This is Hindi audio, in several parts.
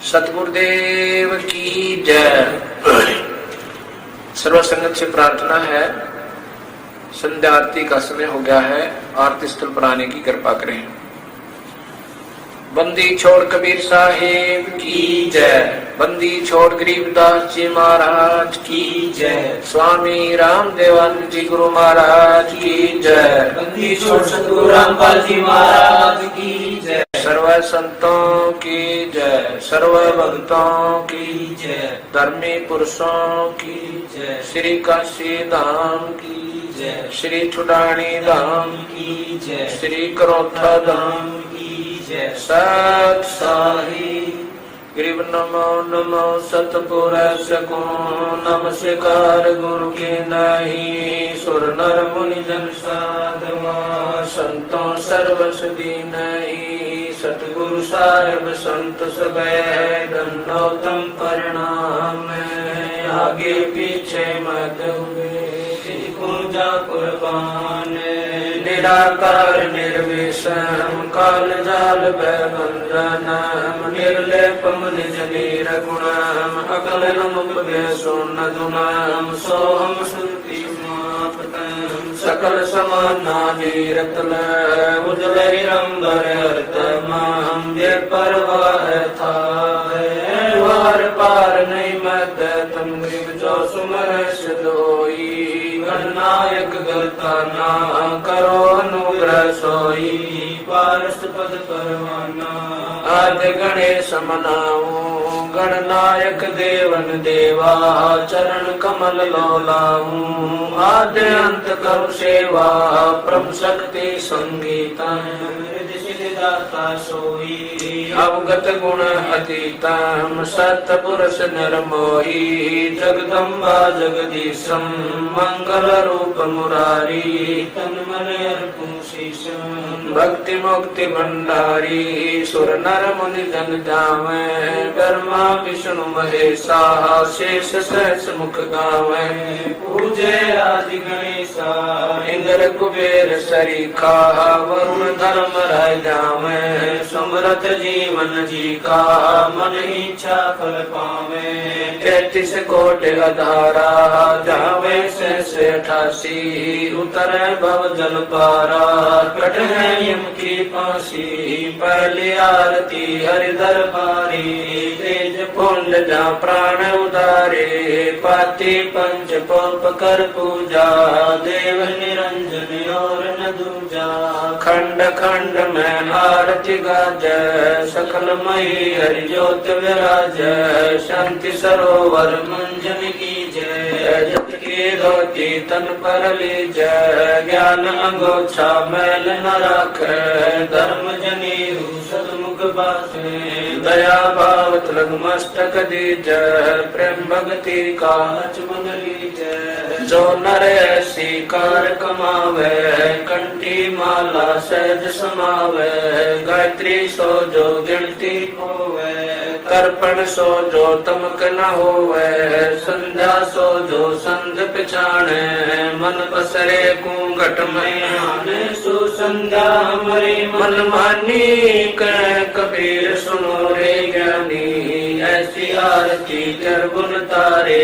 सतगुरुदेव की जय। सर्व संगत से प्रार्थना है, संध्या आरती का समय हो गया है, आरती स्थल पर आने की कृपा करें। बंदी छोड़ कबीर साहेब की जय। बंदी छोड़ गरीबदास जी महाराज की जय। स्वामी रामदेवानंद जी गुरु महाराज की जय। बंदी छोड़ सतगुरु रामपाल जी महाराज की जय। सर्व संतों की जय, सर्व भक्तों की जय, धर्मी पुरुषों की जय, श्री काशी धाम की जय, श्री छुटानी धाम की जय, श्री करोथा धाम की जय। सत साही ग्रीव नमो नमो सतपुरुष को नमस्कार गुरु के नहीं। सुर नर मुनि जन साधवा संतों सर्वसदी नहीं। सतगुरु साहेब संत सब दंडोतम परिणाम। आगे पीछे मत हुए जा कुर्बान। निराकार निर्विषम काल जाल बंधनम। निर्लेपम निज नीर गुणम अकलनम उपदेशोन दुनम। सोहम श्रुति मापतम सकल समाना नीरतल। उजल हिरंबर अर्तम ये परवाह था। वार पार नहीं मत तुम ग्रीव जो सुमर सदोई। गणनायक गलताना करो अनुग्रह सोई। पारस पद परवाना आद्य गणेश मनाऊं। गणनायक देवन देवा चरण कमल लोलाऊं। आद्य अंत करो सेवा प्रभ शक्ति संगीता। दाता सोई अवगत गुण अतीतम। सतपुरुष निर्मोही जगदम्बा जगदीशम। मंगल रूप मुरारी तन मन अर्पण शीशम। भक्ति मुक्ति भंडारी सुर नर मुनि जन जावे। ब्रह्मा विष्णु महेशा शेष सहस मुख गावे। पूजे आदि गणेशा इंद्र कुबेर सरीखा। वरुण धर्म राय जावे। समरथ जीवन जी का मन इच्छा फल पावे। 33 कोटि अधारा जावे से 88। उतरे भव जल पारा कट है यम की फांसी। पहली आरती हरि दरबारी तेज पुंड जा प्राण उदारे। पाति पंच पोप कर पूजा देव निरंजन और न दूजा। खंड खंड में आरती गाज सकल मई हरि ज्योत विराज। शांति सरोवर मंजन की जय। जप की धोती तन पर लीज। ज्ञान अंगोछा मैल न राख। धर्म जनेऊ सतमुख बासे। दया भावत लग मस्तक दीज। प्रेम भक्ति का मन लीज। जो नर ऐसी कार कमावे कंठी माला सहज समावे। गायत्री सो जो गिनती होवे। तर्पण सो जो तमक न होवे। संध्या सो जो संध पिछाणे। मन पसरे घूंघट में आने। सुसंध्या हमारी मन मानी कह कबीर सुनो रे ज्ञानी। ऐसी आरती कर गुण तारे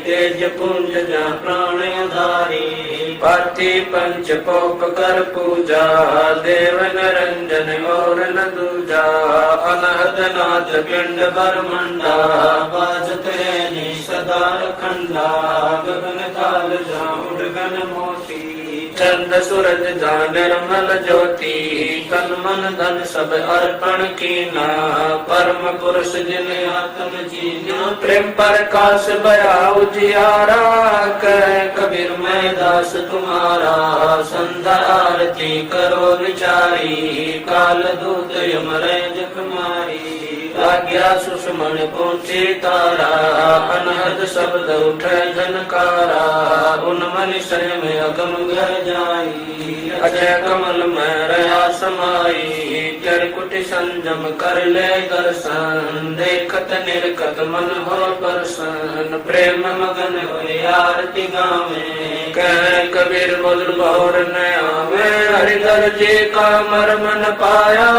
तेज पुंज जा प्राण उधारी। पाति पंच पोप कर पूजा देव निरंजन और न दूजा। अनहद नाथ पिंड बरमंडा बाजत है सदा खंडा। गगन काल जा उड़गन मोती चंद सूरज जा निर्मल ज्योति। तन मन धन सब अर्पण कीना। परम पुरुष जिन आत्म जीना। प्रेम प्रकाश बया उजियारा कह कबीर मैं दास तुम्हारा। संध्या आरती करो विचारी। काल दूत यमराज कुमारी। आज्ञा सुषमण पहुंचे तारा। अनहद शब्द उठे झनकारा। उन्मन शय में अगम घर जाई। अजय कमल में रहा समाई। त्रिकुट संजम कर ले दर्शन। देखत निर्कत मन हो प्रसन्न। प्रेम मगन होए आरती गावे। कह कबीर बोल बहुर न आवे। हरिधर जी का मर्म न पाया।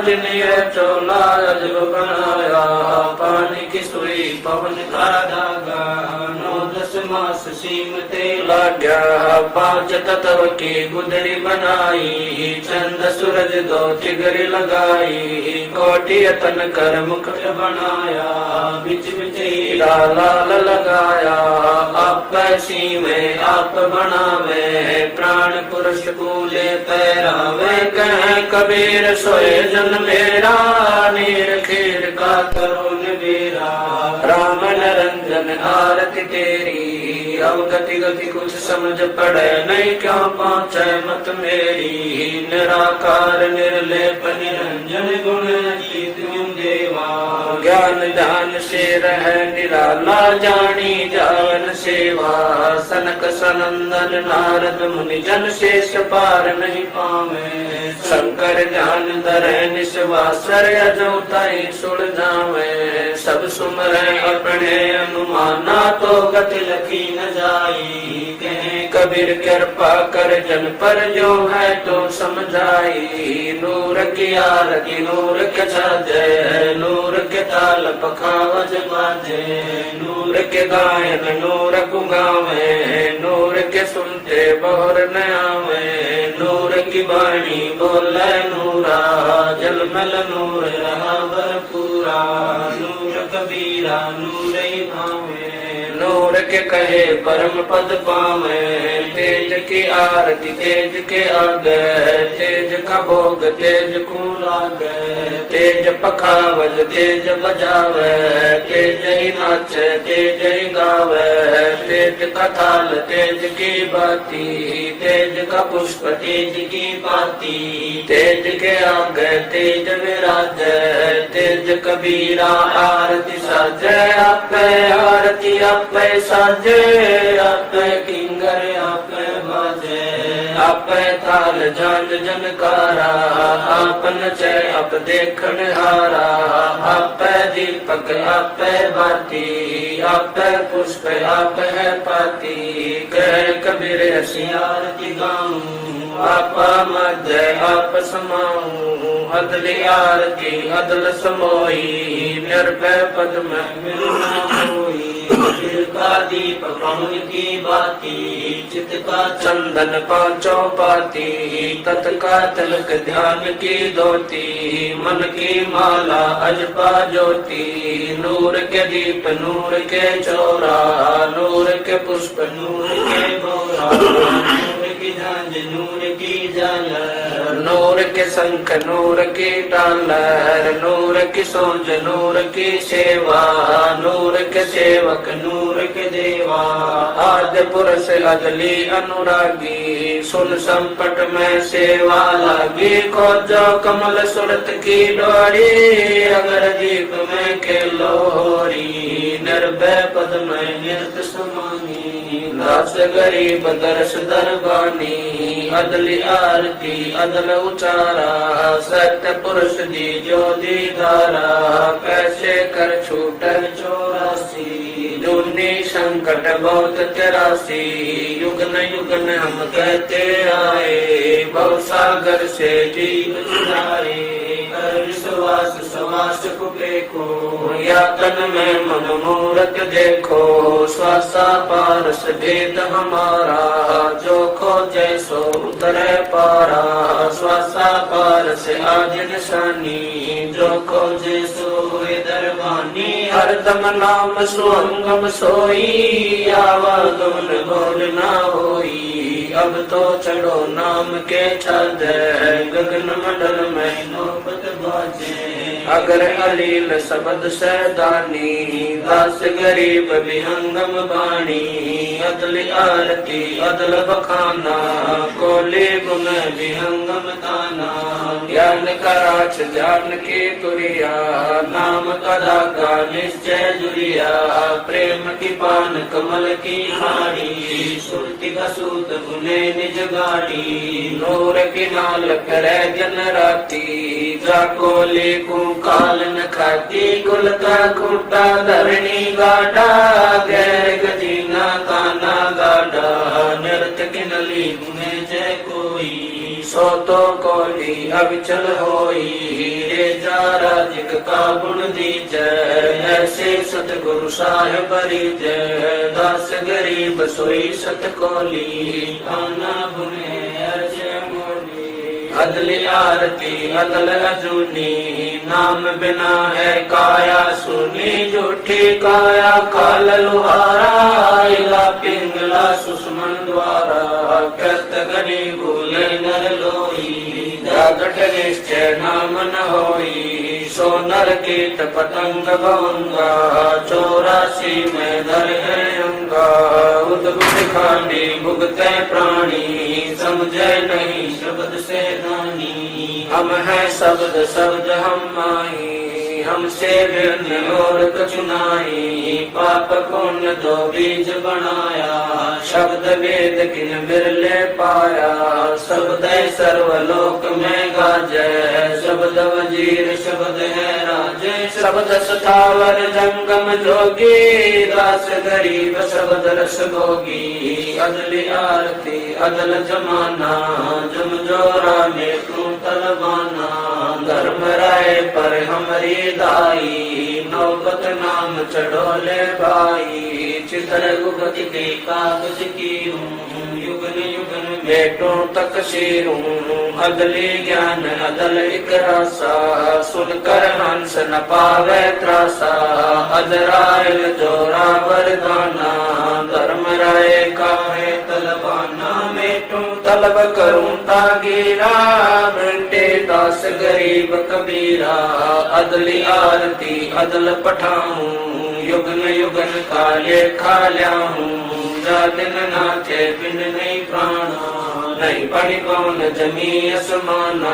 जिन्हें चोला अजब बनाया। पवन का धागा 9-10 मास सीमते लाग्या 5 तत्व की गुदरी बनाई चंद सूरज 2 तिगरी लगाई कोटि तन कर मुकुट बनाया बिच बिच हीरा लाल लगाया आप सी में आप बनावे प्राण पुरुष कूले पैरावे कह कबीर सोए जन मेरा नीर खीर का करो नबेरा राम निरंजन आरती तेरी अवगति गति कुछ समझ पड़े नहीं क्यों पहुँचे मत मेरी निराकार निर्लेप निरंजन गुण अतीत देवा ज्ञान ध्यान से रह निराला जानी जावन सेवा सनक सनंदन नारद मुनि जन शेष पार नहीं पावे शंकर ध्यान धरे निस्वासर अजोताई सुड़ जावे सब सुमरे अपने अनुमाना तो गति लखी न जाई कहे कबीर कृपा कर जन पर जो है तो समझाई नूर की आरती नूर के छाजे नूर के ताल पखावज बाजे नूर के गायन नूर को गावे नूर के सुनते बहुर न आवे नूर की वाणी बोले नूरा जलमल नूर रहा भरपूरा नूर कबीरा नूर ही भावे नूर के कहे परम पद पावे तेज की आरती तेज के आगे तेज का भोग तेज को लागे तेज पखावज तेज बजावे तेज ही नाचे तेज ही गावे तेज का थाल तेज की बाती तेज का पुष्प तेज की पाती तेज के आगे तेज विराज तेज कबीरा आरती साजे आपे आरती आपे साजे आपे किंगर आपे बाजे आपे ताल झांझ जनकारा आपन चे आप देखन हारा आपे दीपक आपे बाती आपे पुष्प आप है पाती कह कबीर ऐसी आरती गाऊं आपा मध्य आप समाऊं अदल आरती अदल समोई निर्भय पद में मिलना होई दिल का दीप पवन की बाती चित का चंदन पांचों पाती तत् का तिलक ध्यान की धोती मन की माला अजपा ज्योति नूर के दीप नूर के चौरा नूर के पुष्प नूर के बोरा नूर की झांझ नूर की झालर नूर के शंख नूर की डालर नूर की सोज नूर की सेवा नूर के सेवक नूर के देवा आद्य पुरुष अदली अनुरागी सुन संपट में सेवा लागी खोजो कमल सुरत की डोरी अगर दीप में के लोरी निर्भय पद में निरत समानी दास गरीब दर्श दरबानी अदली आरती अदल उचारा सत्य पुरुष दी जो दीदारा कैसे कर छूट 84 जूनी संकट बहुत 83 युगन युगन हम कहते आए भव सागर से जीव सुधारे कर विश्वास समास को देखो या तन में मन मूरत देखो स्वासा पारस भेद हमारा जो खोजे सो उतरे पारा स्वासा पारस आज निशानी जो खोजे सो दरबानी हरदम नाम सुअंगम सोई आवागमन भोल ना होई अब तो चढ़ो नाम के छाद गगन मंडल में नौबत बाजे अगर अलील शब्द सैदानी दास गरीब विहंगम बाणी अदल आरती अदल बखाना कोले गुण विहंगम ताना ज्ञान का राज ज्ञान की तुरिया नाम कदा का निश्चय जुरिया प्रेम की पान कमल की खाड़ी सुरति का सूत गुने निज गाड़ी नूर की नाल करे जन राती जाको लेकू काल न खाती कुल का खूटा धरणी गाड़ा गैर गजीना काना गाड़ा नृत्य की नली गुने जय कोई सो तो कोली अविचल होई रे जा राजिक का गुण दीजय ऐसे सतगुरु साहिब जय दास गरीब सोई सतकोली आना बुने अर्ज मोली अदली आरती अदल अजूनी नाम बिना है काया सुनी झूठी काया काल लुहारा इला पिंगला सुषमन द्वारा कृत गणी भूले नर लोई जागट निश्चय नाम न होई सो नर कीट पतंग भंगा 84 में दर है अंगा उद्भुत खांडी भुगते प्राणी समझे नहीं शब्द से दानी हम है शब्द शब्द हम माही हमसे भिन्न और कछु नाई पाप पुण्य दो बीज बनाया शब्द वेद किन बिरले पाया शब्द सर्वलोक में गाजै शब्द वजीर शब्द है राजे शब्द स्थावर जंगम जोगी दास गरीब शब्द रस भोगी अदली आरती अदल जमाना जम जोरा में तू तलवाना धर्म राय पर हमारी दाई नौबत नाम चढ़ोले भाई चित्र गुगत के कागज की हूँ युगन युगन बेटों तक शीर हूँ अदली ज्ञान अदल एक रासा सुनकर हंस न पावे त्रासा अदरायल जोरा वरदाना धर्म राय का है तलवाना मेटू तलब करूं तागीरा मिटे दास गरीब कबीरा अदली आरती अदल पठाऊं युगन युगन काले खाल्याऊं जा दिन नाचे बिन नहीं प्राणा नहीं पानी पवन जमी असमाना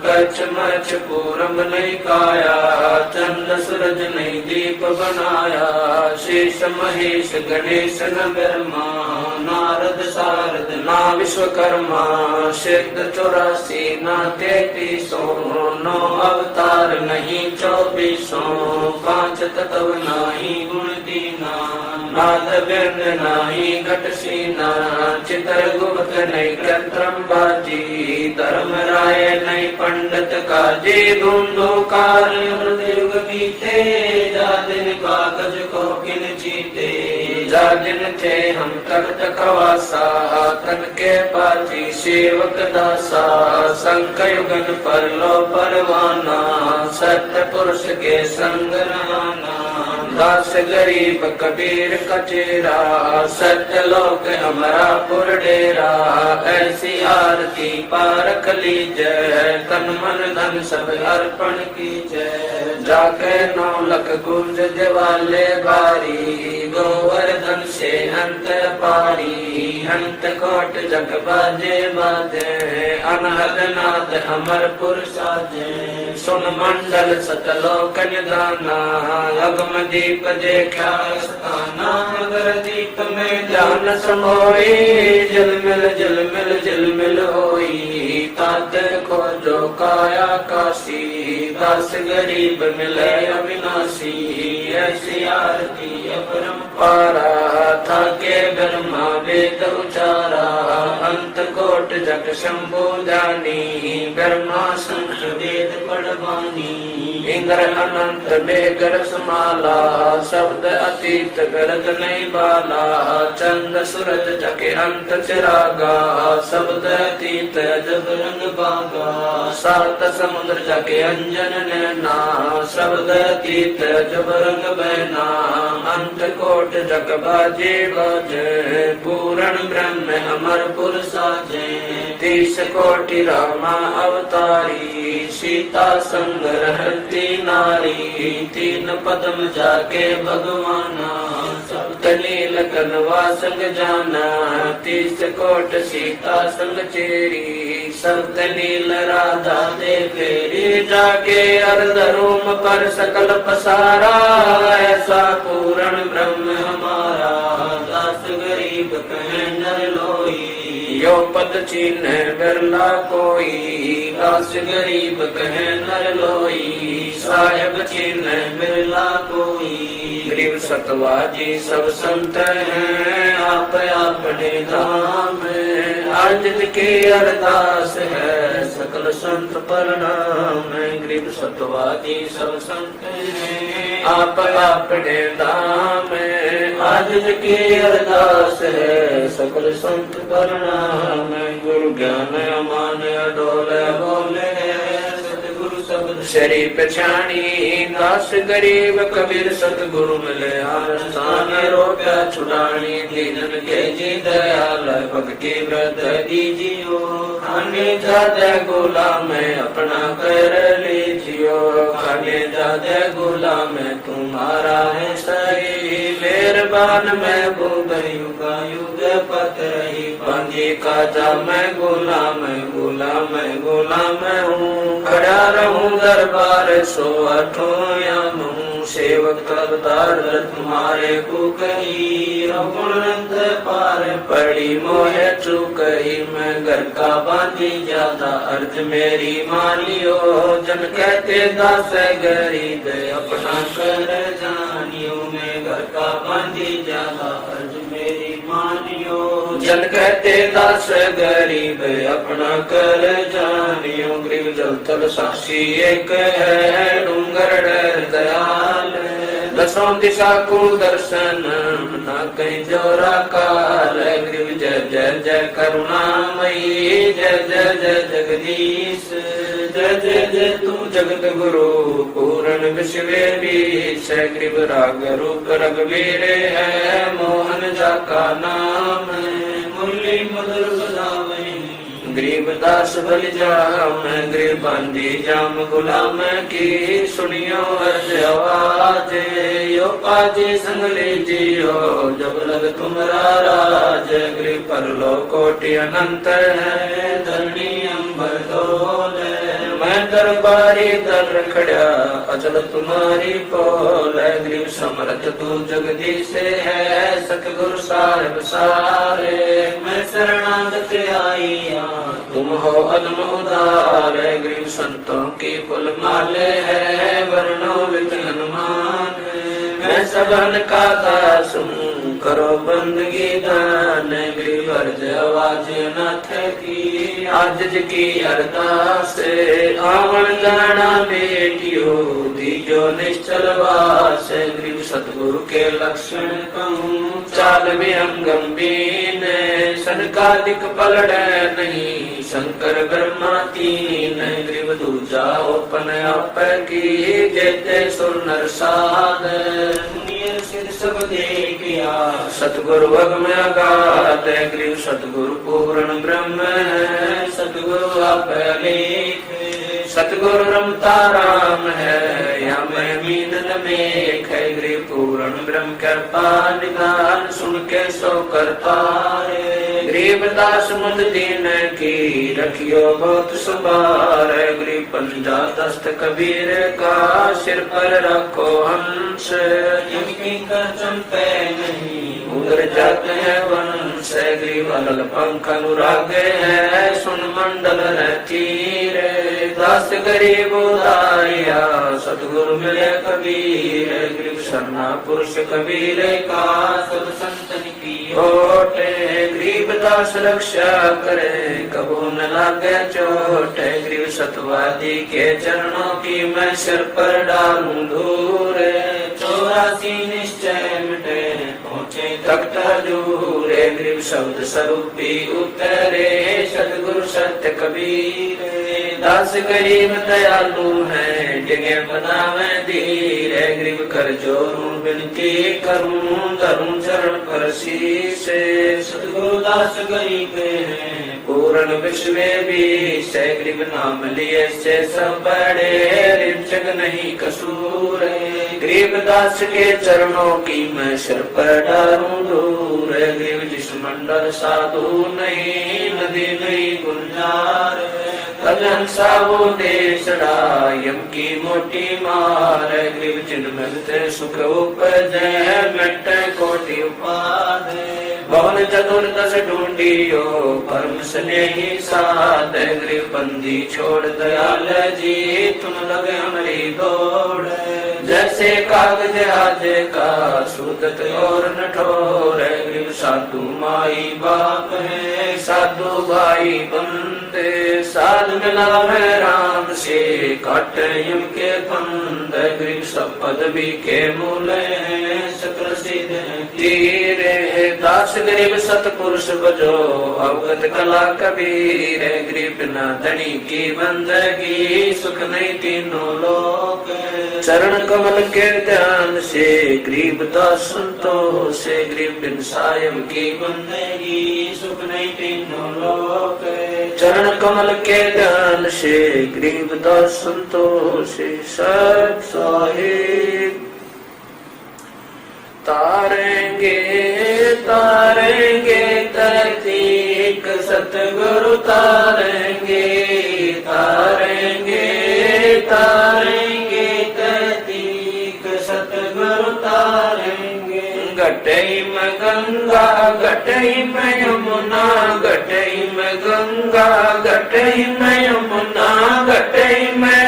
कच्छ मच्छ पूरम नहीं काया चंद्र सूरज नहीं दीप बनाया शेष महेश गणेश न ब्रह्मा नारद सारद ना विश्वकर्मा सिद्ध 84 ना 33 नौ अवतार नहीं 24 पांच तत्व नहीं गुण दीना नाद व्यंग नहीं घट सीना चित्र गुप्त नहीं कृत्रम बाजी धर्म राय नहीं पंडित काजी धुंधु कार युग बीते जा दिन कागज को किन जीते जा दिन थे हम तख्त खवासा तन के पाती सेवक दासा संक युगन पर लो परवाना सत्य पुरुष के संग रहना दास गरीब कबीर कचेरा सत्य लोक हमारा पुर डेरा ऐसी आरती पारख लीजय तन मन धन सब अर्पण कीजय जाके 9 लख गुंज दिवाले बारी गोवर्धन से अंत पारी अंत कोट जग बाजे बाजे अनहद नाद अमरपुर साजे सुन मंडल सतलोक निदाना अगम दीप देखा स्थाना मगर दीप में ध्यान समोई जल मिल होई तात को जो काया काशी दास गरीब मिले अविनाशी ऐसी आरती अपरंपारा था के ब्रह्मा वेद उचारा अंत कोट जग शंभु जानी ब्रह्मा संत वेद पढ़वानी इंद्र अनंत बेगर समाला शब्द अतीत गरज नहीं बाला चंद सूरज जके अंत चिरागा शब्द अतीत अजब रंग बागा सात समुद्र जके अंजन नैना शब्द अतीत अजब रंग बहना अंत कोट जग बाजे बाजे पूर्ण ब्रह्म अमरपुर साजे 30 कोटि रामा अवतारी सीता संग रहती नारी 3 पदम जाके भगवाना सप्त नील कनवा संग जाना 30 कोट सीता संग चेरी सप्त नील राधा दे फेरी जाके अर्ध रूम पर सकल पसारा ऐसा पूर्ण ब्रह्म हमारा दास गरीब कहे नर लोई यो पद चिन्ह बिरला कोई दास गरीब कहे नर लोई साहेब चिन्ह बिरला कोई गरीब सतवाजी सब संत हैं आप अपने धाम आज की अरदास है सकल संत प्रणाम गरीब सतवाजी सब संत हैं आप आपने दाम आज की अरदास है सकल संत प्रणाम। गुरु ज्ञान अमान अडोल बोले सतगुरु शब्द शरी पछाणी दास गरीब कबीर सतगुरु मिले स्थान रोका छुड़ानी दीनन के जी दयाल भक्ति व्रत दीजियो। खाने जाते गुलाम अपना कर लीजियो। खाने जाते गुलाम तुम्हारा है सही। मेहरबान महबूब युग युग पत रही। बांधी काजा मैं गुलाम गुलाम गुलाम हूँ। खड़ा रहूं दरबार सो अठों याम हूँ। सेवक करतार तुम्हारे को कही। रघुनंद पार पड़ी मोहे चुकही। मैं घर का बांधी जाता अर्ज मेरी मानियो। जन कहते दास गरीब अपना कर जानियो। मैं घर का बांधी जाता अर्ज मेरी मानियो। जन कहते दास गरीब अपना कर जानियो। गरीब जल तल साक्षी एक है डूंगर डर दयाल। दसों दिशा को दर्शन न कहीं जोरा काल। गरीब जय जय जय करुणामयी। जय जय जय जगदीश। जय जय जय तू जगत गुरु पूर्ण विश्व बीस। गरीब राग रूप रघुवीर है मोहन जाका नाम। मुरली मधुर बजावे गरीब दास बल जाम। गरीब बांधी जाम गुलाम की। सुनियो अर्ज आवाज यो पाजी संग लीजियो। जब लग तुम्हारा राज। गरीब पर लो कोटि अनंत है धरणी अंबर डोल। मैं दरबारी दर खड़ा अचल तुम्हारी पोल। गरीब समर्थ तू जगदीश है सतगुरु साहिब सारे। मैं शरणागत आई तुम हो अदम उदार। गरीब संतों की फुल माले है वर्णो विद हनुमान। मैं सबन का दास हूँ करो बंदगी दान। गरीब अर्ज आवाज नाथ की आज की अरदास। आवन जाना बेटियो दीजो निश्चल वास। गरीब सतगुरु के लक्षण कहूँ चाल विहंगम बीन। सनकादिक पलड़ नहीं शंकर ब्रह्मा तीन। गरीब दूजा ओपन आप की जेते सुर नर साध। सिर सब देखिया सतगुरु अगम अगाध। गरीब सतगुरु पूर्ण ब्रह्म है सतगुरु आप लेख। सतगुरु रमता राम है या मैं मीन मेघ। गरीब पूर्ण ब्रह्म कृपा निदान सुन के सो करता रे। गरीब दास मुद दीन की रखियो बहुत सुबार। गरीब पंजा दस्त कबीर का सिर पर रखो हंस। जिनकी कर्जम पे नहीं उधर जाते हैं वंश। गरीब अलग पंख अनुराग है सुन मंडल तीर। दास गरीब उदारिया सतगुरु मिले कबीर। गरीब शरणा पुरुष कबीर का सब संतन की ओटे। गरीब दास रक्षा करे कबू न लागे चोट। गरीब सतवादी के चरणों की मैं सिर पर डालूं धूर। 84 निश्चय मिटे पहुँचे तख्त हजूर। गरीब शब्द स्वरूपी उतरे सतगुरु सत्य कबीर। दास गरीब दयालु है डिगे बनावे धीर। गरीब कर जोरू विनती करूं धरूं चरण पर शीश। सतगुरु दास गरीब है पूर्ण विश्व बीस। गरीब नाम लिए से सब बड़े रिचक नहीं कसूर। गरीब दास के चरणों की मैं सिर पर डालूं दूर। गरीब जिस मंडल साधु नहीं नदी नहीं गुलजार। कजन सावो देश यम की मोटी मार। गरीब जिन मिलते सुख उपजै मिट कोटि उपाद। भवन चतुर्दश ढूंढियो परम स्नेही साध। गरीब बंदी छोड़ दयाल जी तुम लगे हमारी दौड़। जैसे कागज आजे का सूदत और नठोर है। गरीब साधु माई बाप है साधु भाई बंदे साध मिलावे राम से काट यम के फंद। गरीब सब पदवी के मूले सप्रसिद्ध तीर है। दास गरीब सतपुरुष बजो अवगत कला कबीर। गरीब न धनी की बंदगी सुख नहीं तीनों लोक। चरण कमल के ध्यान से गरीब दास संतोष से। गरीब बिन सायम की बंदगी सुख नहीं तीनों लोक। चरण कमल के ध्यान से गरीब दास संतोष से। सत साहिब तारेंगे तारेंगे तहकीक सतगुरु तारेंगे तारेंगे तारेंगे तहकीक सतगुरु तारेंगे। घटई में गंगा घटई में यमुना घटई में गंगा घटई में यमुना घटई में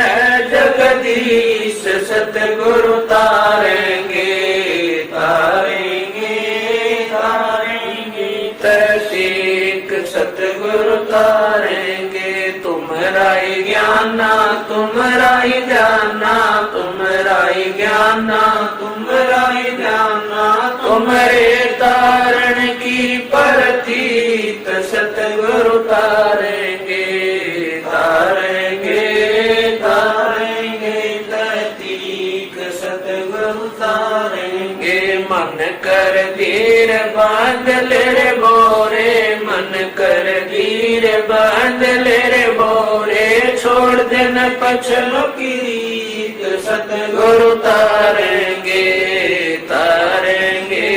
जगदीश सतगुरु तारेंगे तारेंगे तारेंगे तहकीक सतगुरु तारेंगे। तुम्हारा ही ज्ञाना तुम्हारा ही जाना तुम्हारा ही ज्ञाना तुम्हारा ही जाना। तुम्हारे तारण की परतीत सतगुरु तारेंगे तारेंगे तारेंगे तहकीक सतगुरु तारेंगे। मन कर धीर बांध ले रे बोरे मन कर धीर बांध ले रे बोरे। छोड़ देना पछलो की रीत सतगुरु तारेंगे तारेंगे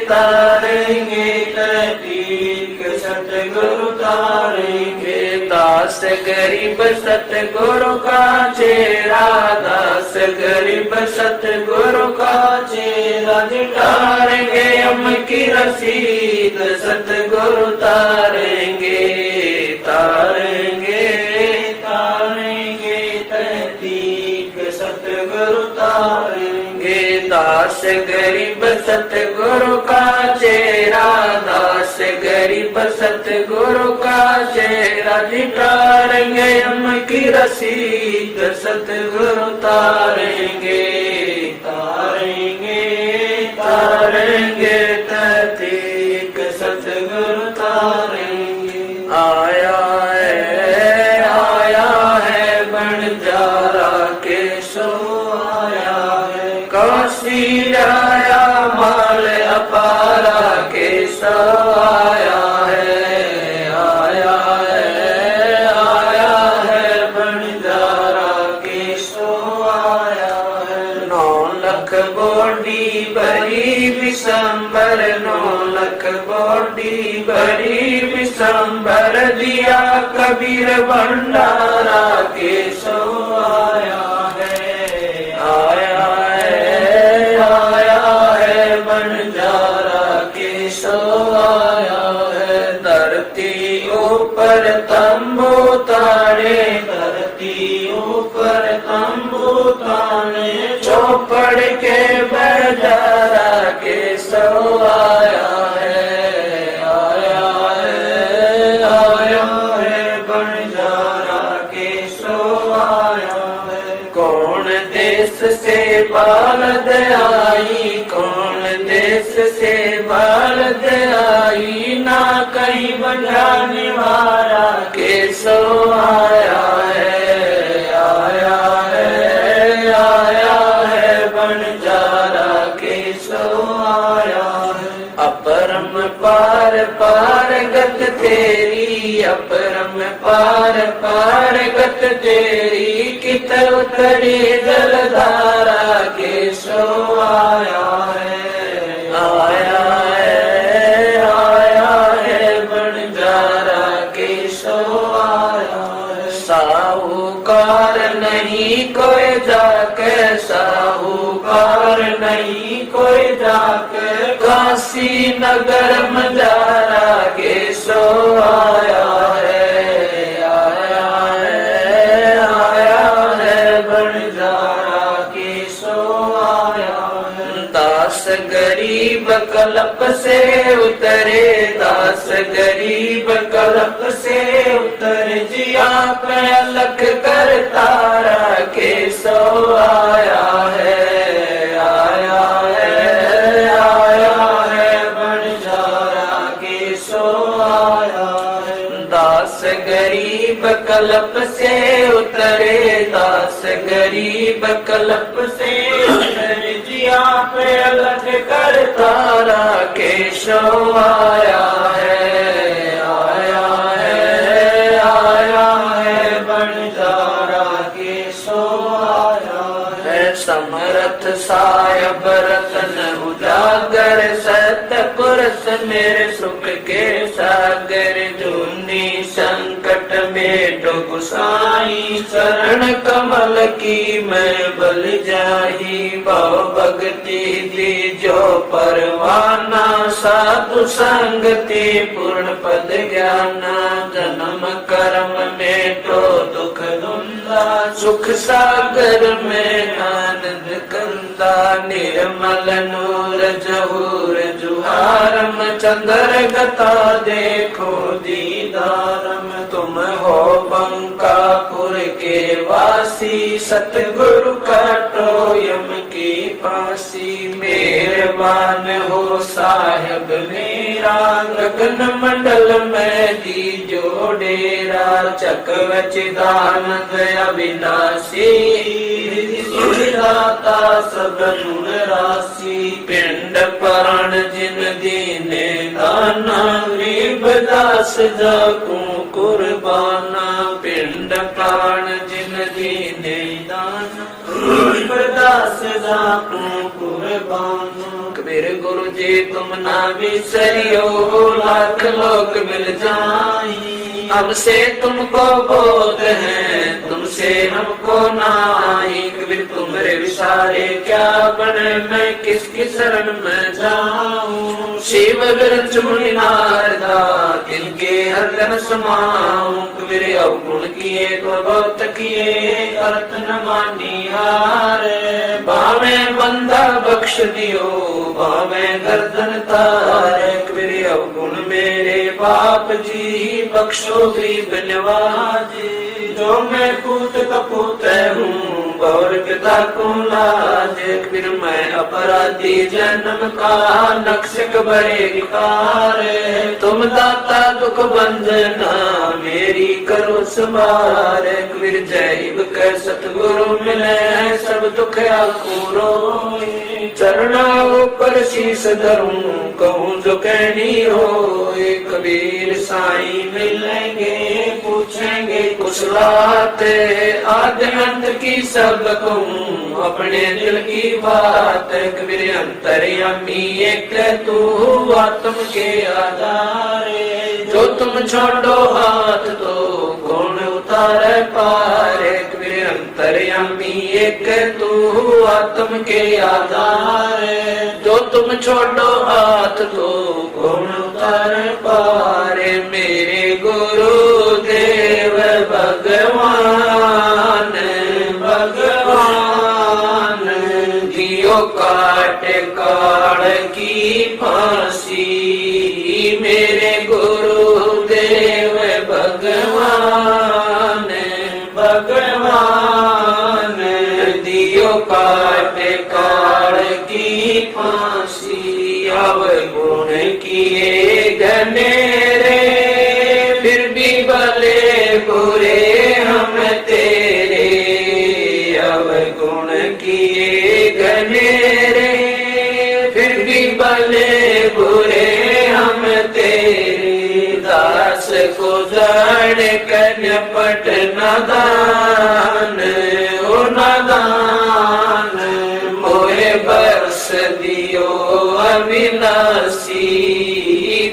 तारेंगे तहकीक सतगुरु तारेंगे। दास गरीब सतगुरु का चेहरा दास गरीब सतगुरु का चेहरा। तारेंगे हम की रसीद सतगुरु तारेंगे तारेंगे तारेंगे तहकीक सतगुरु तारेंगे। दास गरीब सतगुरु का चेहरा दास गरीब सतगुरु का चेहरा। तारेंगे हम की रसीद सतगुरु तारेंगे तारेंगे तारेंगे तहकीक सतगुरु तारेंगे। आया है बंजारा के सो आया है। काशी आया माल अपारा के सो आया है आया है बंजारा के सो आया है। 9 लाख बोडी बड़ी विशंबर 9 लाख बोडी बड़ी विशंबर। दिया कबीर भंडारा के सो आया है बंजारा के सो आया है। धरती ऊपर तंबू तारे धरती ऊपर तंबू तारे। चौपड़ के बजारा के सो आया है बंजारा के सो आया है। कौन देश से बालद आई कौन देश से बालद आई। ना कहीं बजाने वाला के सो आया है बंजारा के सो आया है। अपरम पार पार गत तेरी अपरम पार पार गत तेरी। कित उतरी जलधारा के सो आया है बंजारा के सो आया है। साहूकार नहीं कोई जाके साहूकार नहीं कोई जाके। काशी नगर मजारा के सो आया है बंजारा के सो दास गरीब कल्प से उतरे, दास गरीब कल्प से उतरे, जी आप अलख कर तारा के सो आया है, आया है, आया है, बंजारा के सो आया है। दास गरीब कल्प से उतरे, दास गरीब कल्प से उतरे, जी आप अलग कर तारा के सो आया है, आया है, आया है, बंजारा के सो आया है। समरथ सायब रतन उजागर, सतपुरुष मेरे सुख के सागर, जूनी संकट में डूब साई, चरण कमल की मैं बल जाही, भव भक्ति दी जो परवाना, साधु संगति पूर्ण पद ज्ञाना, जन्म कर्म में तो दुख धुंधा, सुख सागर में आनंद कंदा, निर्मल नूर जहूर जुहारम, चंद्र गता देखो दीदारम, तुम हो बंकापुर के वासी, सतगुरु काटो यम की फांसी, मेहरबान हो साहिब मेरा, गगन मंडल में दीजो डेरा, चकवचिदानंद अविनाशी, दाता सब गुण राशि, पिंड प्राण जिन दीने दाना, गरीब दास जाकू कुर्बाना, पिंड प्राण जिन दीने दाना, गरीब दास जाकू कुर्बाना। कबीर गुरु जी तुम ना बिसरियो, लाख लोग मिल जाई, हमसे तुमको बोध है, तुमसे हमको नाही, कबीर तुम्हारे विसारे क्या बने, मैं किसकी शरण में जाऊं, शिव विरच मुनि नारदा तिनके हरदन समाऊं, कबीर अवगुण किए तो बहुत किए, अर्थ न मानी हारे, बामे बंदा बख्श दियो, बामे गर्दन तारे, कबीर अवगुण मेरे बाप जी, बख्शो गरीब नवाजे, जो मैं पूत कपूत हूँ, और पिता को लाज, फिर मैं अपराधी जन्म का, नक्शक बड़े विकारे, तुम दाता दुख बंधना, मेरी करो संभार, फिर जैब के सतगुरु मिले, सब दुख आकुरो, चरणा ऊपर शीस धरूं, कहूँ जो कहनी हो, कबीर साईं मिलेंगे, पूछेंगे कुछ बातें, आदि अंत की सब कहूँ, अपने दिल की बात, कबीर अंतर्यामी एक तू, आत्म के आधारे, जो तुम छोड़ो हाथ तो कौन उतारे पारे, कबीर अंतर्यामी एक तू, आत्म के आधारे, जो तुम छोड़ो हाथ तो कौन उतारे पारे, मेरे गुरु देव भगवान, भगवान दियो काट काल की फांसी, मेरे गुरु देव भगवान, भगवान दियो काट काल की फांसी, अवगुण किए घनेरे, फिर भी भले बुरे हम तेरे, अवगुण किए घनेरे, फिर भी भले बुरे हम तेरे, दास को जान कर पट नादान, ओ नादान मोहे बरस दियो अविनाशी,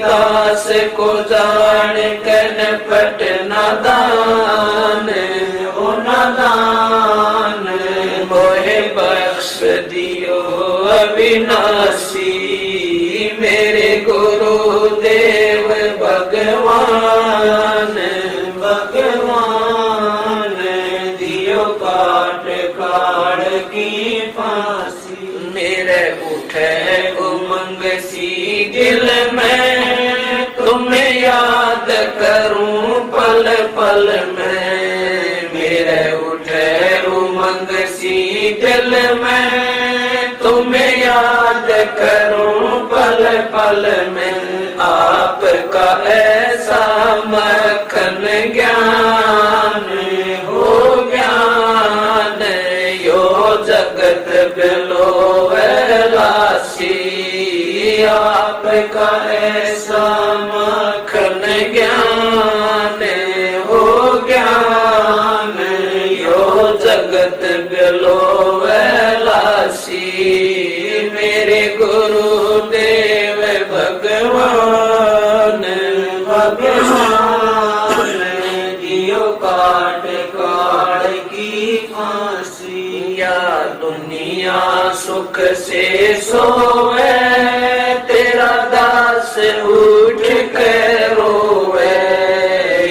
दास को जान कर पट नादान, ओ नादान मोहे बरस दियो अविनाशी, मेरे गुरु देव भगवान, भगवान दियो काट काट की फांसी, मेरे उठ सी दिल में, तुम्हें याद करूं पल पल में। मेरे उठे उमंग सी दिल में, तुम्हें याद करूं पल पल में। आपका ऐसा मक्खन ज्ञान हो ज्ञान, यो जगत बिलोवलासी। आपका ऐसा मक्खन ज्ञान हो ज्ञान, यो जगत बिलोवलासी। मेरे गुरुदेव भगवान भगवान, दियो काट काट की फांसी। या दुनिया सुख से सोवे, तेरा दास उठ कर रोवे।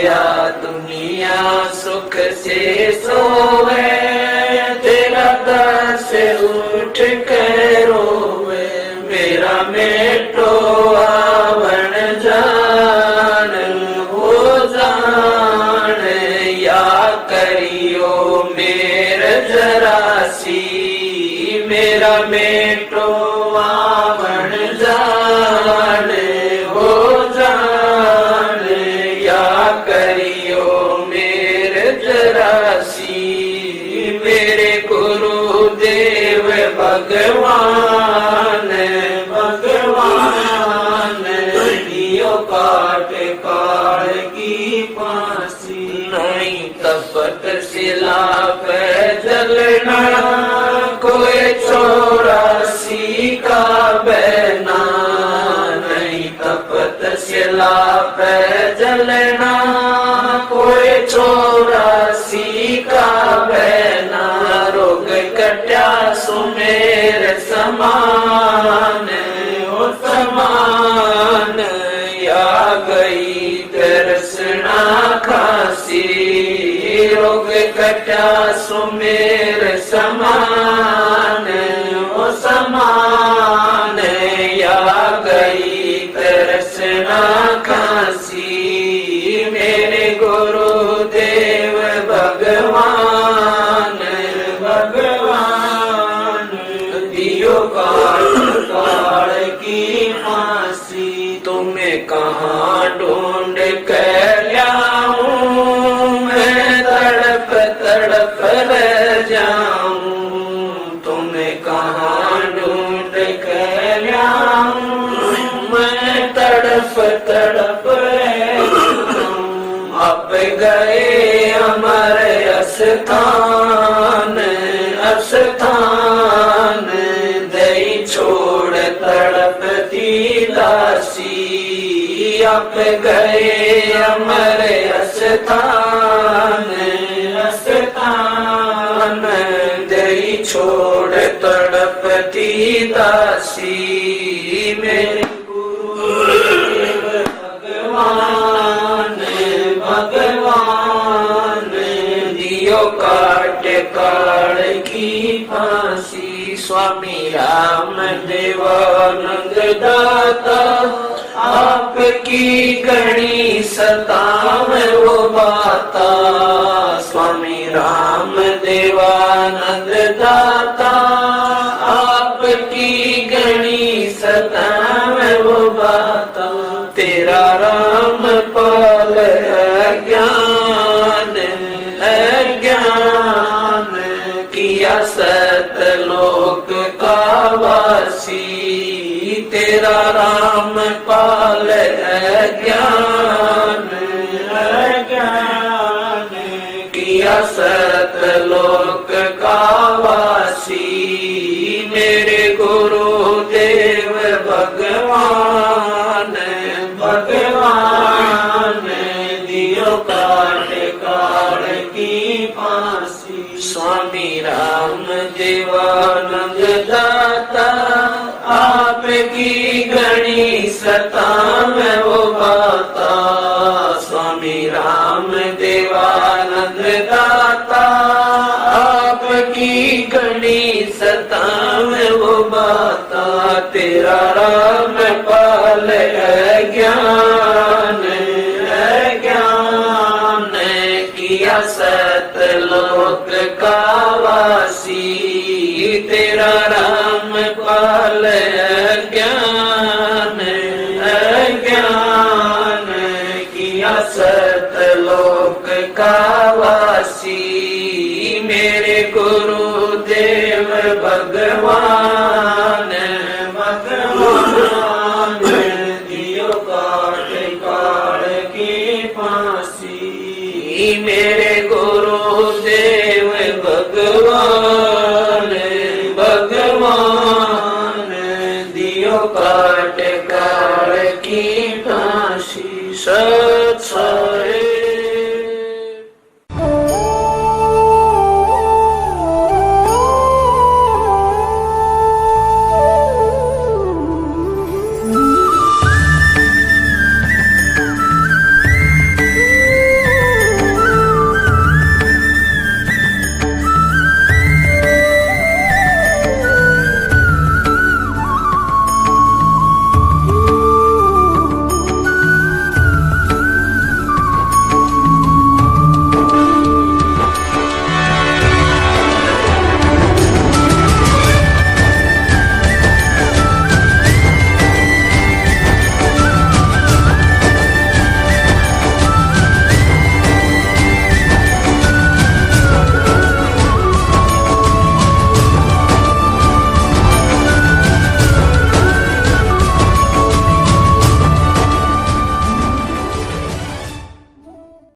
या दुनिया सुख से सोवे, तेरा दास उठ कर रोवे। मेरा मेटो आवण जान हो जान, या करियो मेर जरासी। मेरा मेटो आवण जान हो जान, या करियो मेर जरासी। मेरे गुरुदेव भगवान भगवान, दियो काट काट की फांसी। नहीं तपत शिला पे जलना, कोई 84 का बहना। नहीं तपत शिला पे जलना, कोई 84 का बहना। रोग कट्या सुमेर समान हो समान, या गई तरसना खासी। रोग कट्या सुमेर समान हो समान, या गई तरसना खासी। मेरे गुरुदेव भगवान भगवान, दियो काट काट की फांसी। तुम्हें कहाँ ढूंढ कर लाऊं, मैं तड़प तड़प रह जाऊं। तुम्हें कहाँ ढूंढ कर लाऊं, मैं तड़प तड़प रह जाऊं। अब गए अमर अस्थान अस्थान, दई छोड़ तड़पती दासी। अब गए अमर अस्थान अस्थान, दई छोड़ तड़पती दासी। मेरे गुरुदेव भगवान भगवान, दियो काट काट की फांसी। स्वामी राम देवानंद दाता, आपकी गणी सताव वो बाता। स्वामी राम देवानंद दाता, आपकी गणी सताव वो बाता। तेरा राम पाल अज्ञान अज्ञान, किया सतलोक का वासी। तेरा राम पाल अज्ञान अज्ञान, किया सतलोक का वासी। मेरे गुरुदेव भगवान भगवान, दियो काट काट की फांसी। स्वामी राम देवानंद दाता, आपकी गणी सताव वो बाता। स्वामी राम देवानंद दाता, आपकी गणी सताव वो बाता। तेरा राम ज्ञान ज्ञान किया सतलोक का वासी तेरा राम पाल ज्ञान ज्ञान किया सतलोक का वासी मेरे गुरुदेव भगवान भगवान दियो काट काट की फांसी मेरे गुरुदेव भगवान भगवान दियो काट